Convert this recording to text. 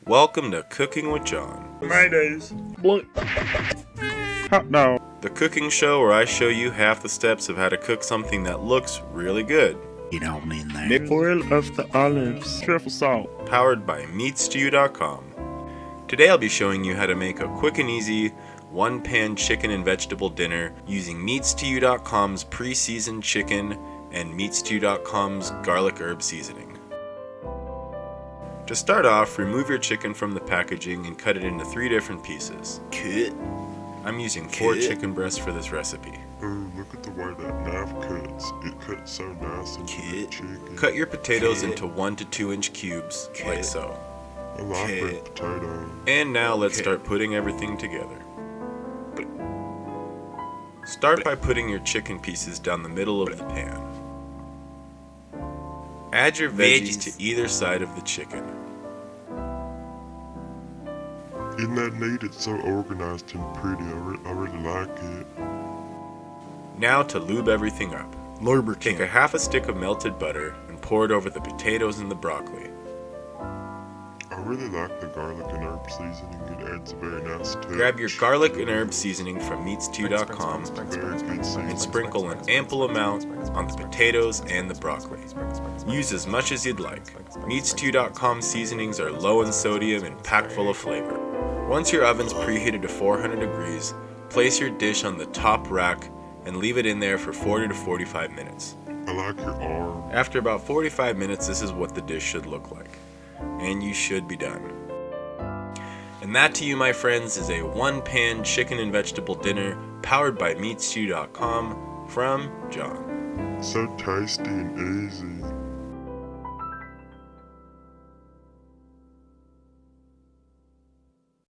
Welcome to Cooking with John. Mayonnaise. Blunt. Hot dog. The cooking show where I show you half the steps of how to cook something that looks really good. You don't mean that. The oil of the olives. Truffle salt. Powered by MEATS2U.com. Today I'll be showing you how to make a quick and easy one-pan chicken and vegetable dinner using MEATS2U.com's pre-seasoned chicken and MEATS2U.com's garlic herb seasoning. To start off, remove your chicken from the packaging and cut it into 3 different pieces. Cut. I'm using 4 chicken breasts for this recipe. Oh, look at the way that knife cuts. It cuts so nice into the chicken. Cut your potatoes into 1 to 2 inch cubes, like so. I like red potato. And now let's start putting everything together. Start by putting your chicken pieces down the middle of the pan. Add your veggies to either side of the chicken. Isn't that neat? It's so organized and pretty. I really like it. Now to lube everything up. Take a half a stick of melted butter and pour it over the potatoes and the broccoli. I really like the garlic and herb seasoning. It adds a very nice taste. Grab your garlic and herb seasoning from MEATS2U.com Very good seasoning. and sprinkle an ample amount on the potatoes and the broccoli. Use as much as you'd like. MEATS2U.com seasonings are low in sodium and packed full of flavor. Once your oven's preheated to 400 degrees, place your dish on the top rack and leave it in there for 40 to 45 minutes. I like your arm. After about 45 minutes, this is what the dish should look like. And you should be done. And that to you, my friends, is a one-pan chicken and vegetable dinner powered by MEATS2U.com from John. So tasty and easy.